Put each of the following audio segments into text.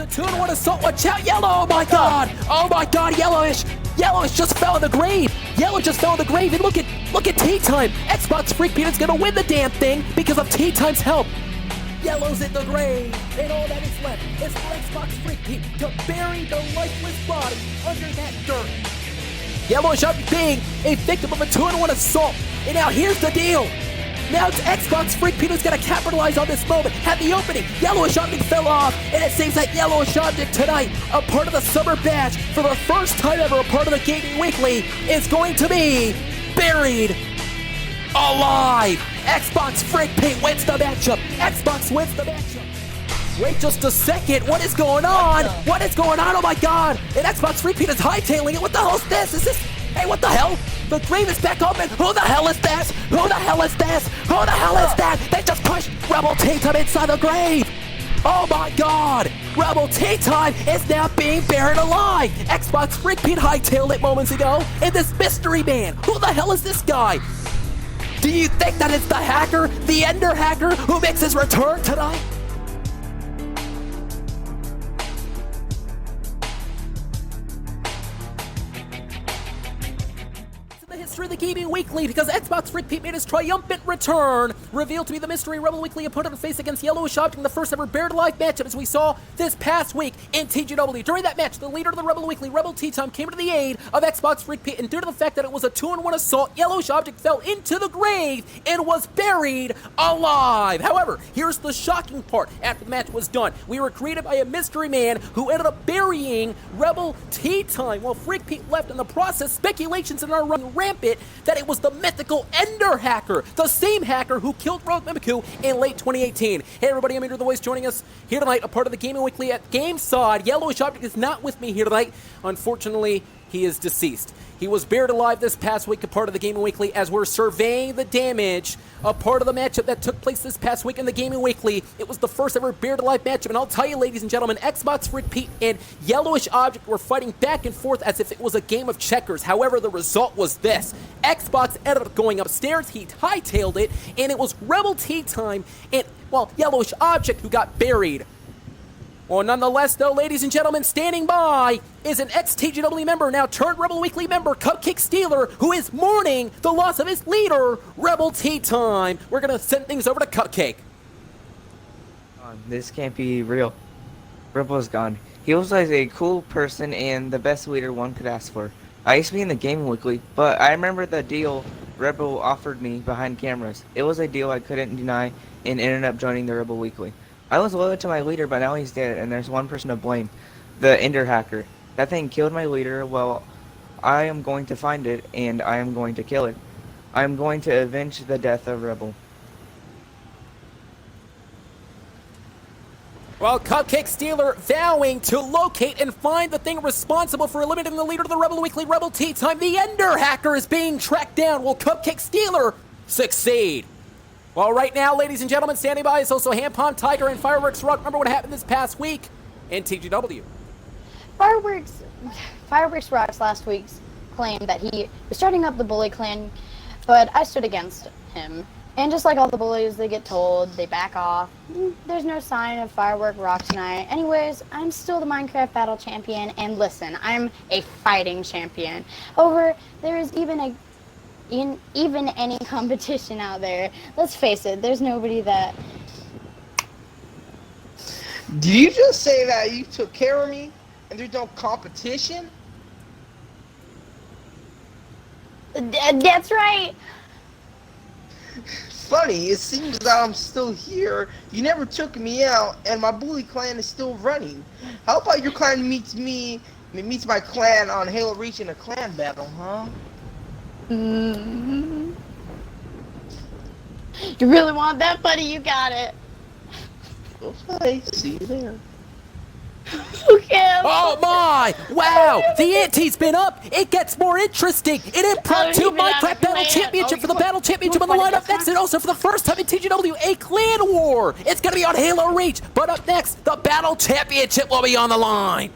a 2-1 assault. Watch out, Yellow. Oh my god. Oh my god, Yellowish. Yellowish just fell in the grave. Yellow just fell in the grave. And look at Tea Time. Xbox Freak Peanut's gonna win the damn thing because of Tea Time's help. Yellow's in the grave, and all that is left is for Xbox Freak Pete to bury the lifeless body under that dirt. Yellowish up being a victim of a 2-1 assault. And now here's the deal. Now it's Xbox Freak Pete who's gonna capitalize on this moment. At the opening, Yellowish Object fell off, and it seems that Yellowish Object tonight, a part of the Summer Bash, for the first time ever a part of the Gaming Weekly, is going to be buried alive. Xbox Freak Pete wins the matchup. Xbox wins the matchup. Wait just a second. What is going on? What is going on? Oh my god. And Xbox Freak Pete is hightailing it. What the hell is this? Is this... Hey, what the hell? The grave is back open. Who the hell is this? Who the hell is this? Who the hell is that? They just pushed Rebel Tea Time inside the grave. Oh my god. Rebel Tea Time is now being buried alive. Xbox Freak Pete hightailed it moments ago. And this mystery man. Who the hell is this guy? Do you think that it's the hacker, the Ender hacker, who makes his return tonight? History of the Gaming Weekly, because Xbox Freak Pete made his triumphant return, revealed to be the mystery Rebel Weekly opponent to face against Yellowish Object in the first ever buried alive matchup, as we saw this past week in TGW. During that match, the leader of the Rebel Weekly, Rebel Tea Time, came to the aid of Xbox Freak Pete, and due to the fact that it was a 2-1 assault, Yellowish Object fell into the grave and was buried alive. However, here's the shocking part. After the match was done, we were greeted by a mystery man who ended up burying Rebel Tea Time, while Freak Pete left. In the process, speculations in our run rampant that it was the mythical Ender hacker, the same hacker who killed Rogue Mimiku in late 2018. Hey everybody, I'm AdrianTheVoice, joining us here tonight, a part of the Gaming Weekly at GameSod. Yellowish Object is not with me here tonight. Unfortunately, he is deceased. He was buried alive this past week, a part of the Gaming Weekly, as we're surveying the damage, a part of the matchup that took place this past week in the Gaming Weekly. It was the first ever buried alive matchup, and I'll tell you, ladies and gentlemen, Xbox Freak Pete and Yellowish Object were fighting back and forth as if it was a game of checkers. However, the result was this. Xbox ended up going upstairs, he hightailed it, and it was Rebel Tea Time and, well, Yellowish Object who got buried. Well, nonetheless, though, ladies and gentlemen, standing by is an ex-TGW member, now turned Rebel Weekly member, Cupcake Stealer, who is mourning the loss of his leader, Rebel Tea Time. We're going to send things over to Cupcake. This can't be real. Rebel is gone. He was like a cool person and the best leader one could ask for. I used to be in the Gaming Weekly, but I remember the deal Rebel offered me behind cameras. It was a deal I couldn't deny and ended up joining the Rebel Weekly. I was loyal to my leader, but now he's dead, and there's one person to blame. The Ender hacker. That thing killed my leader. Well, I am going to find it, and I am going to kill it. I am going to avenge the death of Rebel. Well, Cupcake Stealer vowing to locate and find the thing responsible for eliminating the leader of the Rebel Weekly, Rebel Tea Time. The Ender hacker is being tracked down. Will Cupcake Stealer succeed? Well, right now, ladies and gentlemen, standing by is also Hand Palm Tiger and Fireworks Rock. Remember what happened this past week in TGW. Fireworks Rock's last week's claim that he was starting up the bully clan, but I stood against him. And just like all the bullies, they get told, they back off. There's no sign of Firework Rock tonight. Anyways, I'm still the Minecraft Battle Champion, and listen, I'm a fighting champion. There is even any competition out there. Let's face it, there's nobody that... Did you just say that you took care of me and there's no competition? That's right! Funny, it seems that I'm still here, you never took me out, and my bully clan is still running. How about your clan meets my clan on Halo Reach in a clan battle, huh? You really want that, buddy? You got it. Okay, see you there. Okay. Oh my! Wow! The ante's been up! It gets more interesting! An impromptu Minecraft Battle Championship for the Battle Championship on the lineup next, and also for the first time in TGW, a clan war! It's gonna be on Halo Reach, but up next, the Battle Championship will be on the line!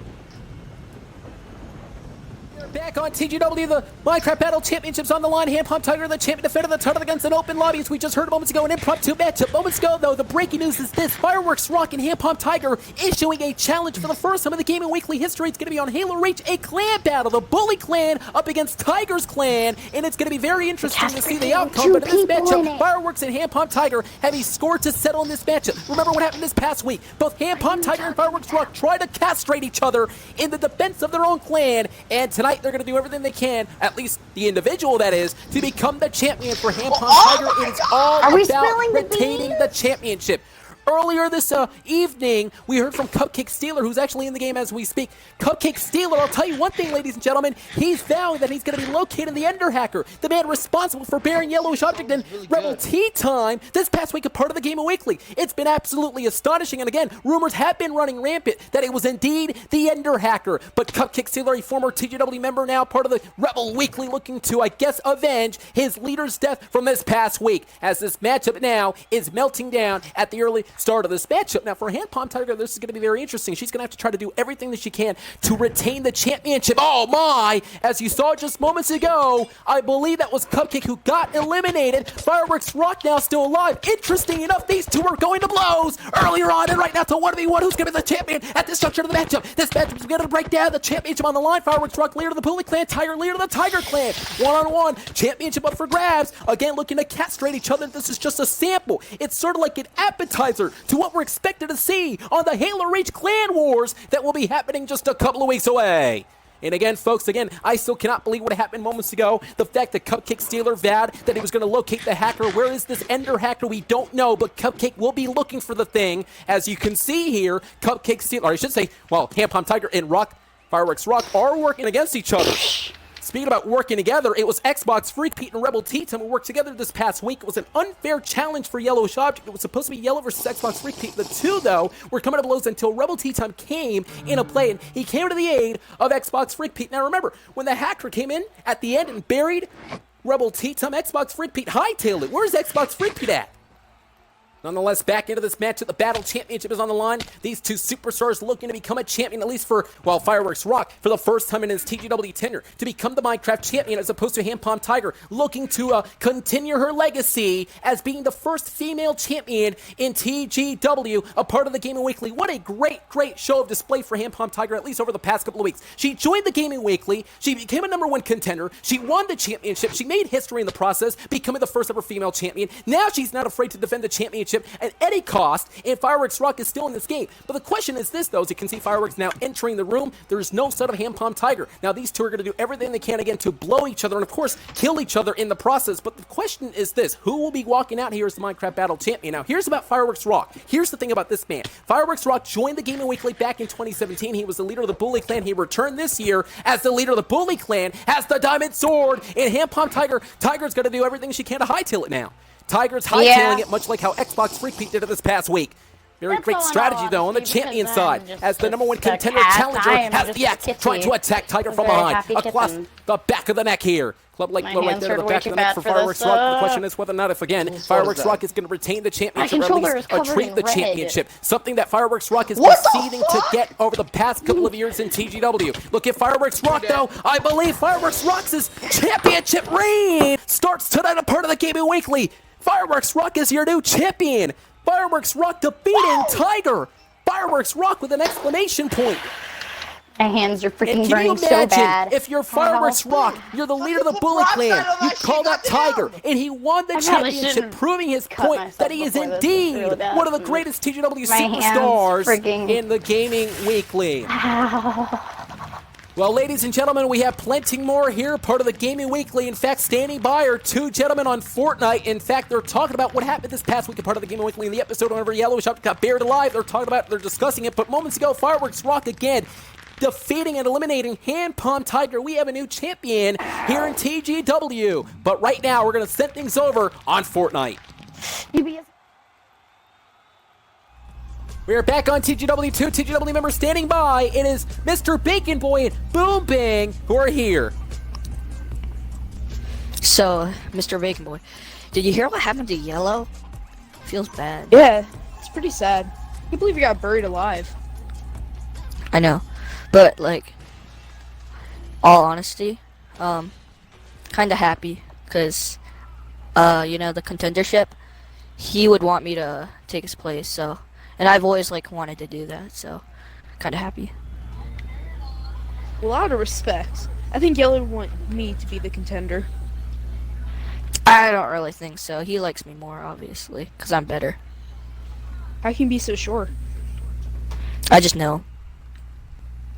Back on TGW, the Minecraft Battle Championships on the line. Hand Pump Tiger, the champion defender, the title against an open lobby. As we just heard moments ago, an impromptu matchup. Moments ago, though, the breaking news is this: Fireworks Rock and Hand Pump Tiger issuing a challenge for the first time in the Gaming Weekly history. It's going to be on Halo Reach, a clan battle. The Bully Clan up against Tiger's Clan, and it's going to be very interesting to see the outcome. But in this matchup, Fireworks and Hand Pump Tiger have a score to settle in this matchup. Remember what happened this past week? Both Hand Pump Tiger and Fireworks Rock tried to castrate each other in the defense of their own clan, and tonight they're going to do everything they can, at least the individual that is, to become the champion for Hand Pump Tiger. It's all about retaining the championship. Earlier this evening, we heard from Cupcake Stealer, who's actually in the game as we speak. Cupcake Stealer, I'll tell you one thing, ladies and gentlemen, he's vowing that he's going to be locating the Ender Hacker, the man responsible for bearing Yellowish Object in Rebel Tea Time this past week, a part of the Gaming Weekly. It's been absolutely astonishing, and again, rumors have been running rampant that it was indeed the Ender Hacker. But Cupcake Stealer, a former TGW member, now part of the Rebel Weekly, looking to, I guess, avenge his leader's death from this past week, as this matchup now is melting down at the early start of this matchup. Now, for Hand Pump Tiger, this is going to be very interesting. She's going to have to try to do everything that she can to retain the championship. Oh my! As you saw just moments ago, I believe that was Cupcake who got eliminated. Fireworks Rock now still alive. Interesting enough, these two are going to blows earlier on, and right now it's a 1v1. Who's going to be the champion at this juncture of the matchup? This matchup is going to break down. The championship on the line. Fireworks Rock leader of the Bully Clan, Tiger leader of the Tiger Clan. One-on-one championship up for grabs. Again, looking to castrate each other. This is just a sample. It's sort of like an appetizer to what we're expected to see on the Halo Reach Clan Wars that will be happening just a couple of weeks away. And again, folks, I still cannot believe what happened moments ago. The fact that Cupcake Stealer vowed that he was going to locate the hacker. Where is this Ender Hacker? We don't know, but Cupcake will be looking for the thing. As you can see here, Cupcake Stealer, or I should say, well, Hand Pump Tiger and Fireworks Rock are working against each other. Speaking about working together, it was Xbox Freak Pete and Rebel Tea Time who worked together this past week. It was an unfair challenge for Yellowish Object. It was supposed to be Yellow versus Xbox Freak Pete. The two, though, were coming to blows until Rebel Tea Time came into play, and he came to the aid of Xbox Freak Pete. Now remember, when the hacker came in at the end and buried Rebel Tea Time, Xbox Freak Pete hightailed it. Where's Xbox Freak Pete at? Nonetheless, back into this matchup, the Battle Championship is on the line. These two superstars looking to become a champion, at least for, well, Fireworks Rock, for the first time in his TGW tenure, to become the Minecraft champion, as opposed to Hand Pump Tiger, looking to continue her legacy as being the first female champion in TGW, a part of the Gaming Weekly. What a great, great show of display for Hand Pump Tiger, at least over the past couple of weeks. She joined the Gaming Weekly, she became a #1 contender, she won the championship, she made history in the process, becoming the first ever female champion. Now she's not afraid to defend the championship at any cost, and Fireworks Rock is still in this game. But the question is this, though, as you can see Fireworks now entering the room, there's no sign of Hand Pump Tiger. Now these two are going to do everything they can again to blow each other and of course kill each other in the process. But the question is this: who will be walking out here as the Minecraft Battle Champion? Now here's about Fireworks Rock. Here's the thing about this man. Fireworks Rock joined the Gaming Weekly back in 2017. He was the leader of the Bully Clan. He returned this year as the leader of the Bully Clan, has the Diamond Sword, and Hand Pump Tiger's going to do everything she can to hightail it now. Tiger's hightailing it, much like how Xbox Freak Pete did it this past week. Very great strategy, though, on the champion side, as the #1 contender challenger has the axe, trying to attack Tiger from behind, across the back of the neck here. Club like blow right there to the back of the neck for Fireworks Rock. The question is whether or not, if again, Fireworks Rock is going to retain the championship, or at least retrieve the championship. Something that Fireworks Rock has been seething to get over the past couple of years in TGW. Look at Fireworks Rock, though. I believe Fireworks Rock's championship reign starts tonight, a part of the Gaming Weekly. Fireworks Rock is your new champion. Fireworks Rock defeating Tiger. Fireworks Rock with an exclamation point. My hands are freaking burning so bad. If you're Fireworks Rock, you're the leader of the Bully Clan, you called out Tiger, and he won the championship, proving his point that he is indeed one of the greatest TGW superstars in the Gaming Weekly. Well, ladies and gentlemen, we have plenty more here, part of the Gaming Weekly. In fact, standing by are two gentlemen on Fortnite. In fact, they're talking about what happened this past week, a part of the Gaming Weekly. In the episode whenever Yellowish Object got buried alive, they're discussing it. But moments ago, Fireworks Rock again defeating and eliminating Hand Pump Tiger. We have a new champion here in TGW. But right now, we're going to send things over on Fortnite. We are back on TGW2. TGW members standing by. It is Mr. Bacon Boy and Boom Bang who are here. So, Mr. Bacon Boy, did you hear what happened to Yellow? Feels bad. Yeah, it's pretty sad. I can't believe he got buried alive. I know, but like, all honesty, kind of happy because, the contendership, he would want me to take his place. So, and I've always like wanted to do that. So, kind of happy. Well, out of respect, I think Yellow would want me to be the contender. I don't really think so. He likes me more, obviously, because I'm better. How can you be so sure? I just know.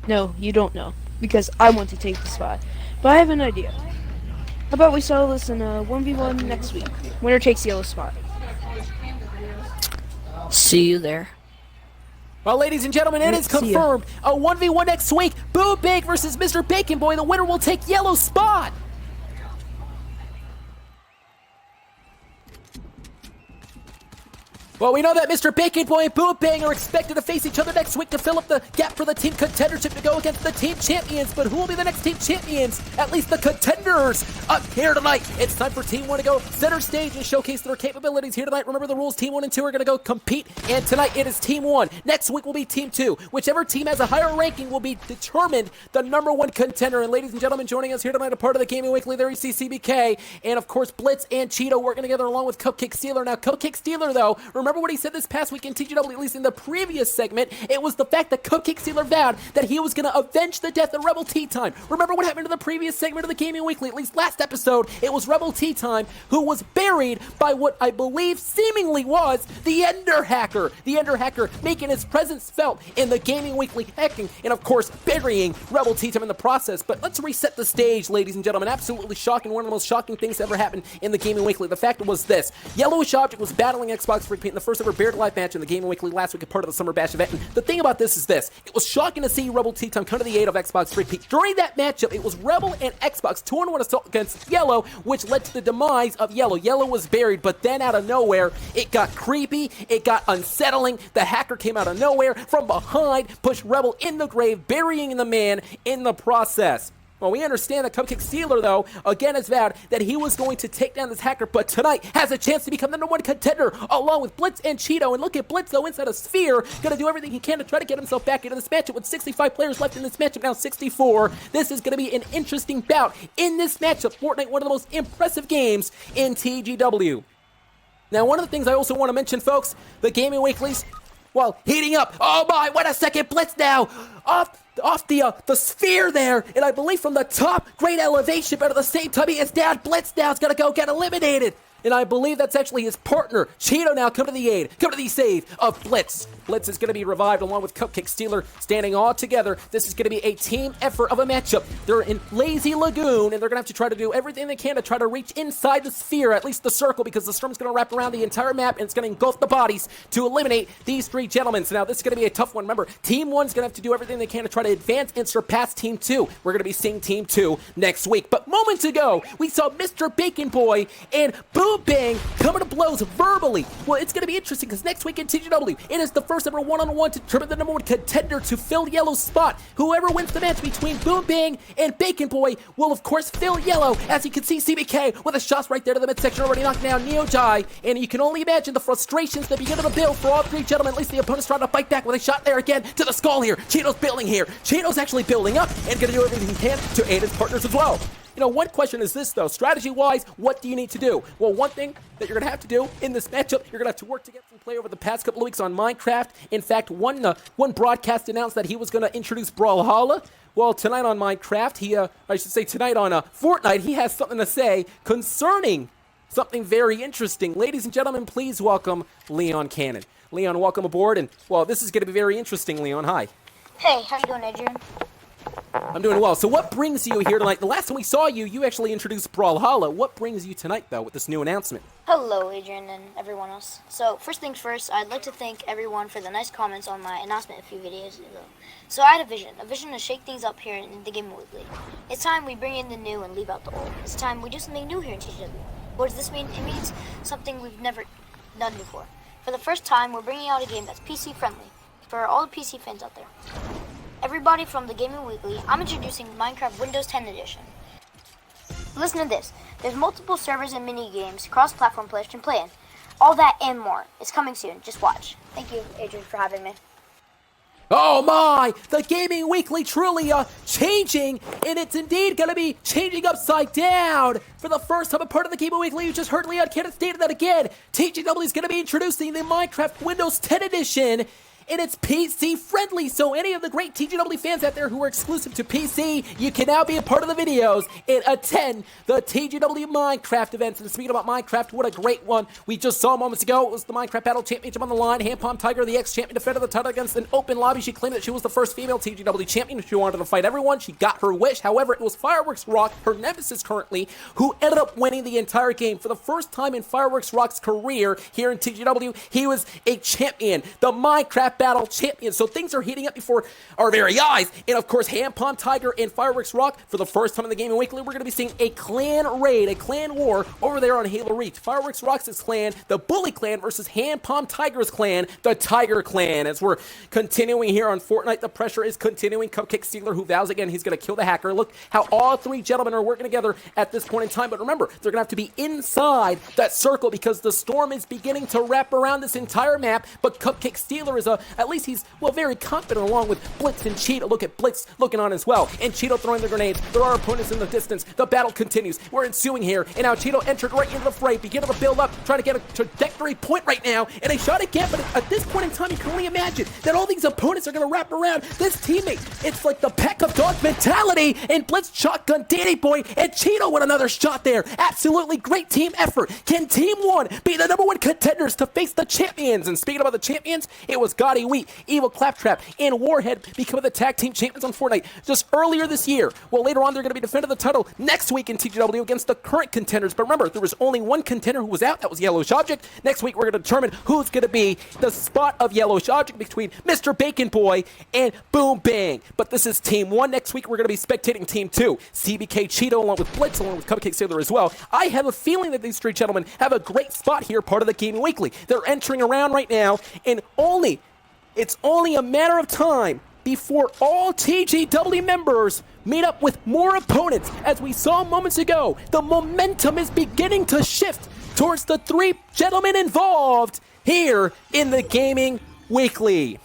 No, you don't know, because I want to take the spot. But I have an idea. How about we settle this in a 1v1 next week? Winner takes Yellow's spot. See you there. Well, ladies and gentlemen, it is See ya. confirmed. A 1v1 next week. Boo Big versus Mr. Bacon Boy. The winner will take Yellow's spot. Well, we know that Mr. Bacon Boy and Boo Bang are expected to face each other next week to fill up the gap for the team contendership to go against the team champions. But who will be the next team champions? At least the contenders up here tonight. It's time for Team 1 to go center stage and showcase their capabilities here tonight. Remember the rules, Team 1 and 2 are going to go compete. And tonight it is Team 1. Next week will be Team 2. Whichever team has a higher ranking will be determined the number 1 contender. And ladies and gentlemen, joining us here tonight, a part of the Gaming Weekly, there you see CBK. And of course, Blitz and Cheeto working together along with Cupcake Stealer. Now, Cupcake Stealer, though, remember what he said this past week in TGW, at least in the previous segment. It was the fact that Cupcake Stealer vowed that he was going to avenge the death of Rebel Tea Time. Remember what happened in the previous segment of the Gaming Weekly, at least last episode? It was Rebel Tea Time who was buried by what I believe seemingly was the Ender Hacker. The Ender Hacker making his presence felt in the Gaming Weekly hacking and, of course, burying Rebel Tea Time in the process. But let's reset the stage, ladies and gentlemen. Absolutely shocking. One of the most shocking things to ever happen in the Gaming Weekly. The fact was this. Yellowish Object was battling Xbox Freak Paint in the first ever Bear to Life match in the Gaming Weekly last week, a part of the Summer Bash event. And the thing about this is this. It was shocking to see Rebel Tea Time come to the aid of Xbox Freak Paint. During that matchup, it was Rebel and Xbox 2-1 assault against Yellow, which led to the demise of Yellow. Yellow was buried, but then out of nowhere, it got creepy, it got unsettling. The hacker came out of nowhere from behind, pushed Rebel in the grave, burying the man in the process. Well, we understand that Cupcake Stealer, though, again has vowed that he was going to take down this hacker, but tonight has a chance to become the number 1 contender, along with Blitz and Cheeto. And look at Blitz, though, inside a sphere, going to do everything he can to try to get himself back into this matchup with 65 players left in this matchup, now 64. This is going to be an interesting bout in this matchup. Fortnite, one of the most impressive games in TGW. Now, one of the things I also want to mention, folks, the Gaming Weeklies, well, heating up. Oh my, what a second Blitz now! Off the sphere there, and I believe from the top, great elevation, but at the same time he is down. Blitz now is going to go get eliminated. And I believe that's actually his partner. Cheeto now come to the aid, come to the save of Blitz. Blitz is going to be revived along with Cupcake Stealer standing all together. This is going to be a team effort of a matchup. They're in Lazy Lagoon, and they're going to have to try to do everything they can to try to reach inside the sphere, at least the circle, because the storm's going to wrap around the entire map, and it's going to engulf the bodies to eliminate these 3 gentlemen. So now this is going to be a tough one. Remember, Team 1's going to have to do everything they can to try to advance and surpass Team 2. We're going to be seeing Team 2 next week. But moments ago, we saw Mr. Bacon Boy and Boo Bang coming to blows verbally. Well, it's going to be interesting because next week in TGW, it is the first ever one-on-one to determine the number 1 contender to fill Yellow's spot. Whoever wins the match between Boom Bang and Bacon Boy will, of course, fill Yellow. As you can see, CBK with a shot right there to the midsection already knocked down Neo Jai. And you can only imagine the frustrations that begin to build for all 3 gentlemen. At least the opponent's trying to fight back with a shot there again to the skull here. Cheeto's building here. Cheeto's actually building up and going to do everything he can to aid his partners as well. You know, one question is this, though. Strategy-wise, what do you need to do? Well, one thing that you're going to have to do in this matchup, you're going to have to work to get some play over the past couple of weeks on Minecraft. In fact, one broadcast announced that he was going to introduce Brawlhalla. Well, tonight on Minecraft, tonight on Fortnite, he has something to say concerning something very interesting. Ladies and gentlemen, please welcome LyonCannon. Leon, welcome aboard, and, well, this is going to be very interesting, Leon. Hi. Hey, how you doing, Adrian? I'm doing well. So what brings you here tonight? The last time we saw you, you actually introduced Brawlhalla. What brings you tonight, though, with this new announcement? Hello, Adrian and everyone else. So, first things first, I'd like to thank everyone for the nice comments on my announcement a few videos ago. So I had a vision to shake things up here in the Gaming Weekly. It's time we bring in the new and leave out the old. It's time we do something new here in TGW. What does this mean? It means something we've never done before. For the first time, we're bringing out a game that's PC friendly for all the PC fans out there. Everybody from the Gaming Weekly, I'm introducing Minecraft Windows 10 Edition. Listen to this. There's multiple servers and mini-games cross-platform players can play in. All that and more. It's coming soon. Just watch. Thank you, Adrian, for having me. Oh my! The Gaming Weekly truly changing, and it's indeed going to be changing upside down. For the first time a part of the Gaming Weekly, you just heard LyonCannon stated that again. TGW is going to be introducing the Minecraft Windows 10 edition. And it's PC friendly, so any of the great TGW fans out there who are exclusive to PC, you can now be a part of the videos and attend the TGW Minecraft events. And speaking about Minecraft, what a great one we just saw moments ago. It was the Minecraft Battle Championship on the line. Hand-Palm Tiger, the ex-champion, defended the title against an open lobby. She claimed that she was the first female TGW champion. She wanted to fight everyone. She got her wish. However, it was Fireworks Rock, her nemesis currently, who ended up winning the entire game. For the first time in Fireworks Rock's career here in TGW, he was a champion. The Minecraft Battle champion. So things are heating up before our very eyes. And of course, Hand-Palm Tiger and Fireworks Rock, for the first time in the Gaming Weekly, we're going to be seeing a clan raid, a clan war over there on Halo Reach. Fireworks Rock's clan, the Bully clan, versus Hand-Palm Tiger's clan, the Tiger clan. As we're continuing here on Fortnite, the pressure is continuing. Cupcake Stealer, who vows again he's going to kill the hacker. Look how all three gentlemen are working together at this point in time. But remember, they're going to have to be inside that circle because the storm is beginning to wrap around this entire map. But Cupcake Stealer is at least he's, well, very confident along with Blitz and Cheeto. Look at Blitz looking on as well. And Cheeto throwing the grenades. There are opponents in the distance. The battle continues. We're ensuing here. And now Cheeto entered right into the fray, beginning to build up, trying to get a trajectory point right now. And a shot again, but at this point in time, you can only imagine that all these opponents are going to wrap around this teammate. It's like the pack of dog mentality. And Blitz shotgun Danny Boy and Cheeto with another shot there. Absolutely great team effort. Can Team 1 be the #1 contenders to face the champions? And speaking about the champions, it was Gotti Wheat, Evil Claptrap, and Warhead becoming the tag team champions on Fortnite just earlier this year. Well, later on, they're going to be defending the title next week in TGW against the current contenders. But remember, there was only one contender who was out. That was Yellowish Object. Next week, we're going to determine who's going to be the spot of Yellowish Object between Mr. Bacon Boy and Boom Bang. But this is Team 1. Next week, we're going to be spectating Team 2. CBK Cheeto along with Blitz, along with Cupcake Sailor as well. I have a feeling that these three gentlemen have a great spot here, part of the Gaming Weekly. They're entering around right now, and it's only a matter of time before all TGW members meet up with more opponents. As we saw moments ago, the momentum is beginning to shift towards the three gentlemen involved here in the Gaming Weekly.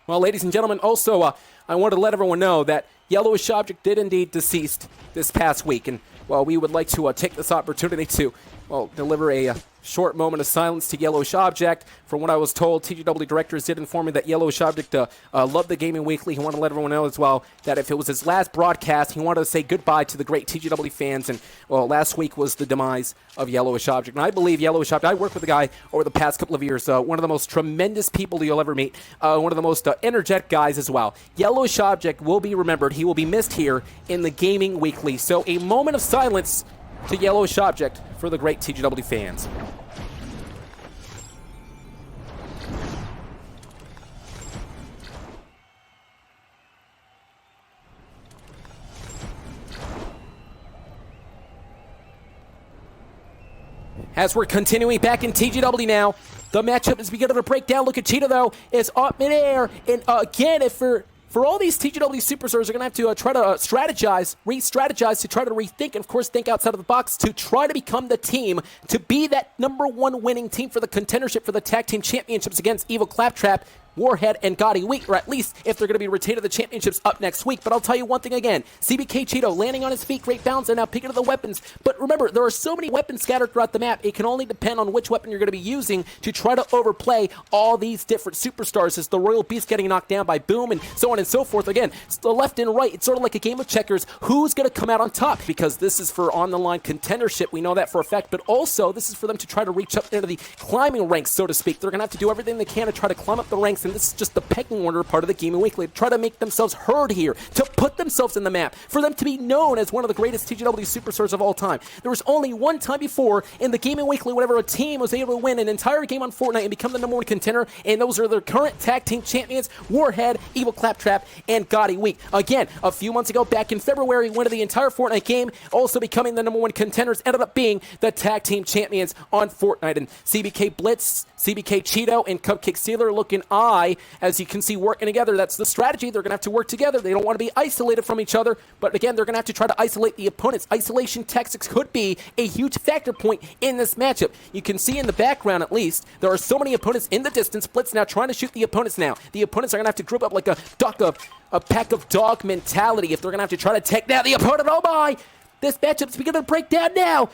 Well, ladies and gentlemen, also, I want to let everyone know that Yellowish Object did indeed deceased this past week. And, well, we would like to take this opportunity to, well, deliver a short moment of silence to Yellowish Object. From what I was told, TGW directors did inform me that Yellowish Object loved the Gaming Weekly. He wanted to let everyone know as well that if it was his last broadcast, he wanted to say goodbye to the great TGW fans. And, well, last week was the demise of Yellowish Object. And I believe Yellowish Object, I worked with the guy over the past couple of years, one of the most tremendous people you'll ever meet, one of the most energetic guys as well. Yellowish Object will be remembered. He will be missed here in the Gaming Weekly. So a moment of silence to Yellowish Object for the great TGW fans. As we're continuing back in TGW now, the matchup is beginning to break down. Look at Cheeto, though, is up in air. And again, if for all these TGW superstars are going to have to try to strategize, re-strategize to try to rethink, and of course think outside of the box to try to become the team to be that #1 winning team for the contendership for the tag team championships against Evil Claptrap, Warhead, and Gotti Wheat, or at least if they're going to be retained at the championships up next week. But I'll tell you one thing again, CBK Cheeto landing on his feet, great bounce, and now picking up the weapons. But remember, there are so many weapons scattered throughout the map, it can only depend on which weapon you're going to be using to try to overplay all these different superstars as the Royal Beast getting knocked down by Boom and so on and so forth. Again, it's the left and right, it's sort of like a game of checkers. Who's going to come out on top? Because this is for on-the-line contendership, we know that for a fact, but also this is for them to try to reach up into the climbing ranks, so to speak. They're going to have to do everything they can to try to climb up the ranks, and this is just the pecking order part of the Gaming Weekly, to try to make themselves heard here, to put themselves in the map, for them to be known as one of the greatest TGW superstars of all time. There was only one time before in the Gaming Weekly whenever a team was able to win an entire game on Fortnite and become the #1 contender, and those are their current tag team champions, Warhead, Evil Claptrap, and Gotti Wheat. Again, a few months ago, back in February, winning the entire Fortnite game, also becoming the #1 contenders, ended up being the tag team champions on Fortnite. And CBK Blitz, CBK Cheeto, and Cupcake Stealer looking on eye, as you can see, working together. That's the strategy. They're going to have to work together. They don't want to be isolated from each other, but again, they're going to have to try to isolate the opponents. Isolation tactics could be a huge factor point in this matchup. You can see in the background, at least, there are so many opponents in the distance. Blitz now trying to shoot the opponents now. The opponents are going to have to group up like a pack of dog mentality if they're going to have to try to take down the opponent. Oh my! This matchup's beginning to break down now.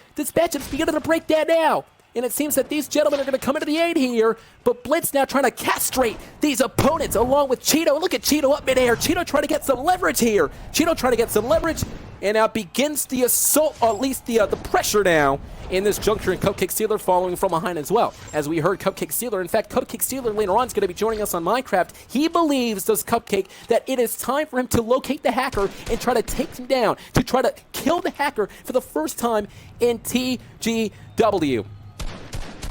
And it seems that these gentlemen are going to come into the aid here, but Blitz now trying to castrate these opponents along with Cheeto. Look at Cheeto up midair. Cheeto trying to get some leverage here. And now begins the assault, or at least the pressure now in this juncture, and Cupcake Stealer following from behind as well. As we heard Cupcake Stealer, in fact, Cupcake Stealer later on is going to be joining us on Minecraft. He believes, does Cupcake, that it is time for him to locate the hacker and try to take him down, to try to kill the hacker for the first time in TGW.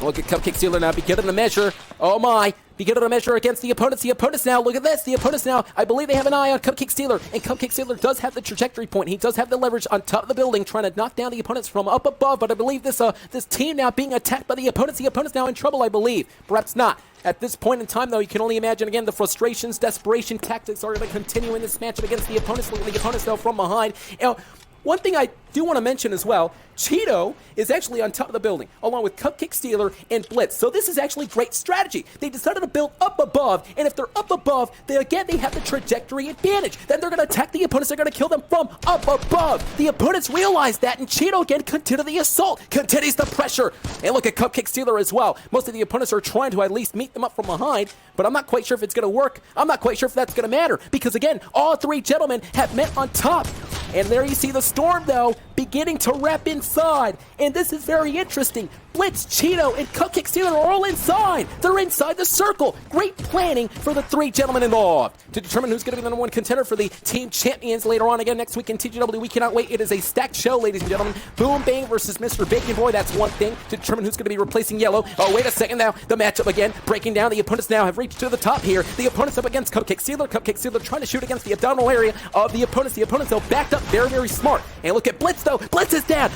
Look at Cupcake Stealer now beginning to measure. Oh my, beginning to measure against the opponents. The opponents now, look at this. The opponents now, I believe they have an eye on Cupcake Stealer. And Cupcake Stealer does have the trajectory point. He does have the leverage on top of the building, trying to knock down the opponents from up above. But I believe this team now being attacked by the opponents. The opponents now in trouble, I believe. Perhaps not. At this point in time, though, you can only imagine, again, the frustrations, desperation tactics are going to continue in this matchup against the opponents. Look at the opponents, though, from behind. One thing I do want to mention as well, Cheeto is actually on top of the building, along with Cupcake Stealer and Blitz. So this is actually great strategy. They decided to build up above, and if they're up above, they have the trajectory advantage. Then they're going to attack the opponents. They're going to kill them from up above. The opponents realize that, and Cheeto again continues the assault, continues the pressure. And look at Cupcake Stealer as well. Most of the opponents are trying to at least meet them up from behind, but I'm not quite sure if it's going to work. I'm not quite sure if that's going to matter, because again, all three gentlemen have met on top. And there you see the storm, though, beginning to wrap inside. And this is very interesting. Blitz, Cheeto, and Cupcake Stealer are all inside. They're inside the circle. Great planning for the three gentlemen involved. To determine who's going to be the number one contender for the team champions later on again next week in TGW, we cannot wait. It is a stacked show, ladies and gentlemen. Boom Bang versus Mr. Bacon Boy. That's one thing. To determine who's going to be replacing Yellow. Oh, wait a second now. The matchup again. Breaking down. The opponents now have reached to the top here. The opponents up against Cupcake Stealer. Cupcake Stealer trying to shoot against the abdominal area of the opponents. The opponents, though, backed up very, very smart. And look at Blitz, though. Blitz is down.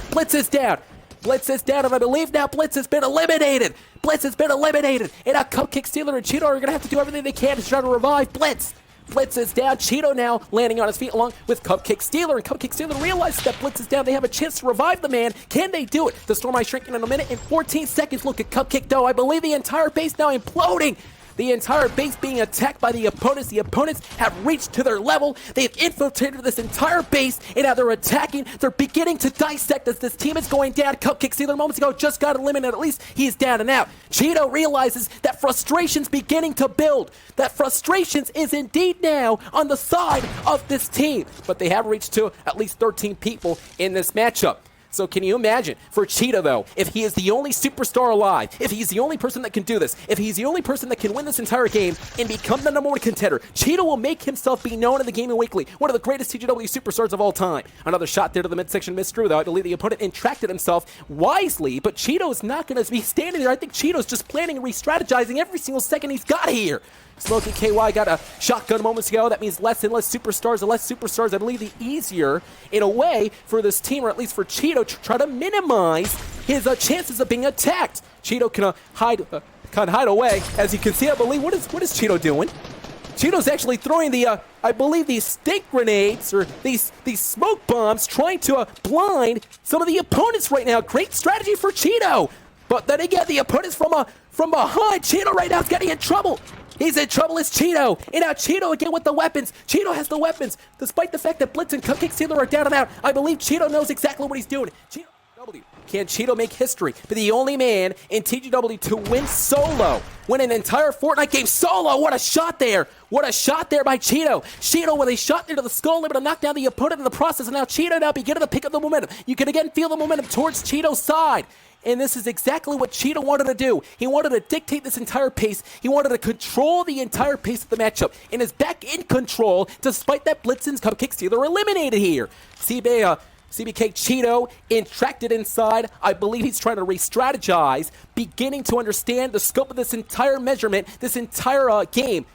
And I believe now Blitz has been eliminated. And now Cupcake Stealer and Cheeto are going to have to do everything they can to try to revive Blitz. Blitz is down. Cheeto now landing on his feet along with Cupcake Stealer. And Cupcake Stealer realizes that Blitz is down. They have a chance to revive the man. Can they do it? The storm eye shrinking in a minute and 14 seconds. Look at Cupcake, though. I believe the entire base now imploding. The entire base being attacked by the opponents. The opponents have reached to their level. They've infiltrated this entire base, and now they're attacking. They're beginning to dissect as this team is going down. Cupcake Stealer moments ago just got eliminated. At least he's down and out. Cheeto realizes that frustration's beginning to build. That frustrations is indeed now on the side of this team. But they have reached to at least 13 people in this matchup. So can you imagine, for Cheeto, though, if he is the only superstar alive, if he's the only person that can do this, if he's the only person that can win this entire game and become the number one contender, Cheeto will make himself be known in the Gaming Weekly, one of the greatest TGW superstars of all time. Another shot there to the midsection missed through, though. I believe the opponent interacted himself wisely, but Cheeto is not going to be standing there. I think Cheeto's just planning and re-strategizing every single second he's got here. Smoking KY got a shotgun moments ago. That means less and less superstars. The less superstars, I believe, the easier, in a way, for this team, or at least for Cheeto, to try to minimize his chances of being attacked. Cheeto can hide away. As you can see, I believe, what is Cheeto doing? Cheeto's actually throwing the, I believe, these stink grenades, or these smoke bombs, trying to blind some of the opponents right now. Great strategy for Cheeto. But then again, the opponents from behind. Cheeto right now is getting in trouble. He's in trouble as Cheeto. And now Cheeto again with the weapons. Cheeto has the weapons. Despite the fact that Blitz and Cupcake Stealer are down and out, I believe Cheeto knows exactly what he's doing. Can Cheeto make history? Be the only man in TGW to win solo. Win an entire Fortnite game solo. What a shot there. What a shot there by Cheeto. Cheeto with a shot there to the skull, able to knock down the opponent in the process. And now Cheeto now beginning to pick up the momentum. You can again feel the momentum towards Cheeto's side. And this is exactly what Cheeto wanted to do. He wanted to dictate this entire pace. He wanted to control the entire pace of the matchup. And is back in control, despite that Blitz and Cupcake Stealer eliminated here. CBK Cheeto interacted inside. I believe he's trying to re-strategize, beginning to understand the scope of this entire measurement, this entire game.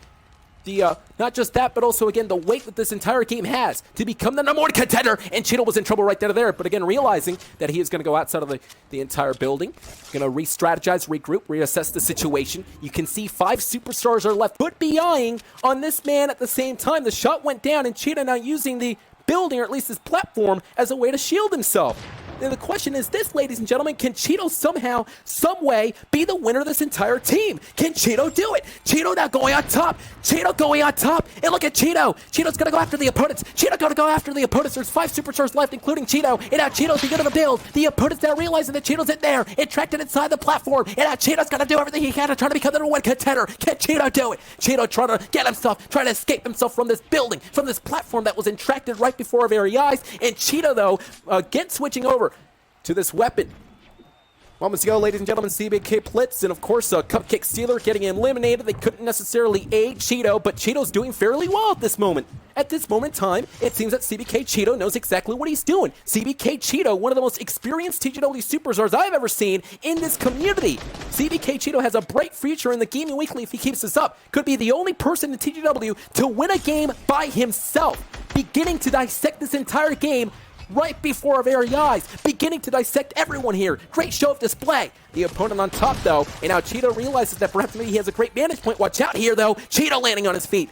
not just that, but also, again, the weight that this entire game has to become the #1 contender, and Cheeto was in trouble right there, but again, realizing that he is going to go outside of the entire building, going to re-strategize, regroup, reassess the situation. You can see 5 superstars are left, but be eyeing on this man at the same time. The shot went down, and Cheeto now using the building, or at least his platform, as a way to shield himself. And the question is this, ladies and gentlemen, can Cheeto somehow, some way, be the winner of this entire team? Can Cheeto do it? Cheeto now going on top. Cheeto going on top. And look at Cheeto. Cheeto's going to go after the opponents. Cheeto going to go after the opponents. There's 5 superstars left, including Cheeto. And now Cheeto's beginning to build. The opponents now realizing that Cheeto's in there. It tracked it inside the platform. And now Cheeto's going to do everything he can to try to become the #1 contender. Can Cheeto do it? Cheeto trying to get himself, trying to escape himself from this building, from this platform that was entracted right before our very eyes. And Cheeto, though, again switching over to this weapon. Moments ago, ladies and gentlemen, CBK Blitz, and of course, Cupcake Stealer getting eliminated. They couldn't necessarily aid Cheeto, but Cheeto's doing fairly well at this moment. At this moment in time, it seems that CBK Cheeto knows exactly what he's doing. CBK Cheeto, one of the most experienced TGW superstars I've ever seen in this community. CBK Cheeto has a bright future in the Gaming Weekly if he keeps this up. Could be the only person in TGW to win a game by himself. Beginning to dissect this entire game right before our very eyes, beginning to dissect everyone here. Great show of display. The opponent on top, though, and now Cheeto realizes that perhaps maybe he has a great vantage point. Watch out here, though. Cheeto landing on his feet.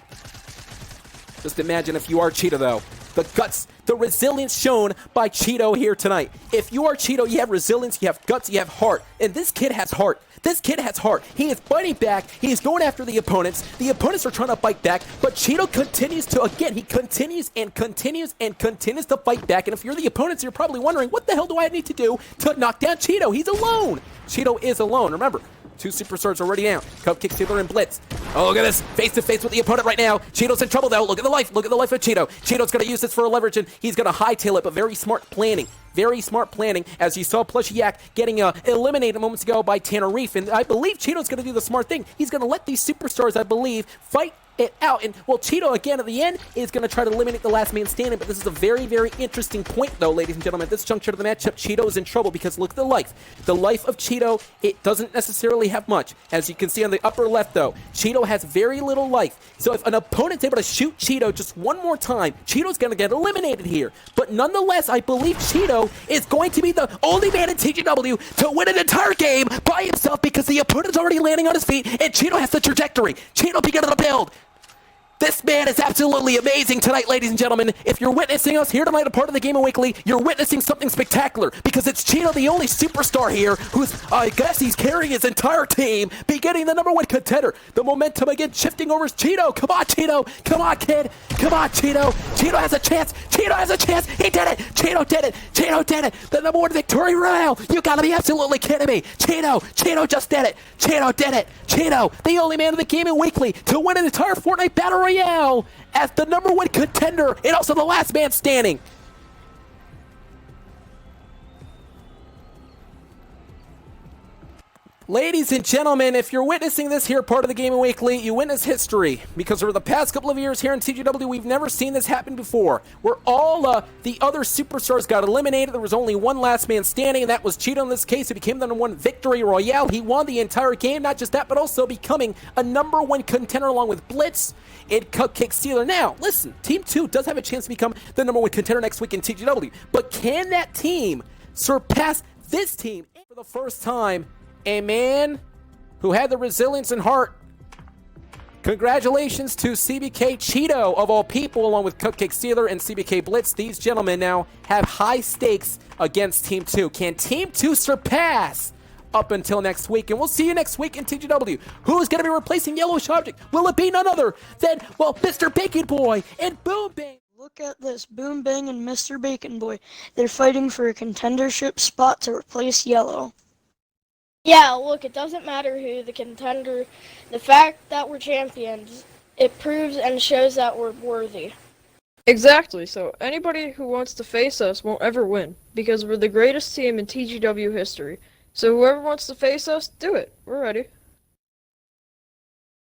Just imagine if you are Cheeto, though. The guts, the resilience shown by Cheeto here tonight. If you are Cheeto, you have resilience, you have guts, you have heart. And this kid has heart. This kid has heart. He is fighting back. He is going after the opponents. The opponents are trying to fight back, but Cheeto continues to, again, he continues and continues and continues to fight back. And if you're the opponents, you're probably wondering, what the hell do I need to do to knock down Cheeto? He's alone. Cheeto is alone. Remember, 2 superstars already down. Cupcake, Stealer, and Blitz. Oh, look at this. Face to face with the opponent right now. Cheeto's in trouble, though. Look at the life. Look at the life of Cheeto. Cheeto's going to use this for a leverage, and he's going to hightail it, but very smart planning. Very smart planning, as you saw Plushy Yak getting eliminated moments ago by Tanner Reef. And I believe Cheeto's going to do the smart thing. He's going to let these superstars, I believe, fight it out. And, well, Cheeto, again, at the end, is going to try to eliminate the last man standing. But this is a very, very interesting point, though, ladies and gentlemen. At this juncture of the matchup, Cheeto is in trouble because look at the life. The life of Cheeto, it doesn't necessarily have much. As you can see on the upper left, though, Cheeto has very little life. So if an opponent's able to shoot Cheeto just one more time, Cheeto's going to get eliminated here. But nonetheless, I believe Cheeto is going to be the only man in TGW to win an entire game by himself because the opponent's already landing on his feet and Cheeto has the trajectory. Cheeto beginning to build. This man is absolutely amazing tonight, ladies and gentlemen. If you're witnessing us here tonight, a part of the Gaming Weekly, you're witnessing something spectacular because it's Cheeto, the only superstar here, who's, I guess he's carrying his entire team, beginning the #1 contender. The momentum again shifting over is Cheeto. Come on, Cheeto. Come on, kid. Come on, Cheeto. Cheeto has a chance. Cheeto has a chance. He did it. Cheeto did it. Cheeto did it. The #1 victory royale. You gotta be absolutely kidding me. Cheeto just did it. Cheeto did it. Cheeto, the only man in the Gaming Weekly to win an entire Fortnite Battle Royale as the #1 contender and also the last man standing. Ladies and gentlemen, if you're witnessing this here part of the Gaming Weekly, you witness history. Because over the past couple of years here in TGW, we've never seen this happen before. Where all the other superstars got eliminated, there was only one last man standing, and that was Cheeto in this case. He became the #1 victory royale. He won the entire game, not just that, but also becoming a #1 contender along with Blitz and Cupcake Stealer. Now, listen, Team 2 does have a chance to become the #1 contender next week in TGW. But can that team surpass this team for the first time? A man who had the resilience and heart. Congratulations to CBK Cheeto, of all people, along with Cupcake Stealer and CBK Blitz. These gentlemen now have high stakes against Team 2. Can Team 2 surpass up until next week? And we'll see you next week in TGW. Who's going to be replacing Yellowish Object? Will it be none other than, well, Mr. Bacon Boy and Boom Bang? Look at this, Boom Bang and Mr. Bacon Boy. They're fighting for a contendership spot to replace Yellow. Yeah, look, it doesn't matter who the contender, the fact that we're champions, it proves and shows that we're worthy. Exactly, so anybody who wants to face us won't ever win, because we're the greatest team in TGW history. So whoever wants to face us, do it. We're ready.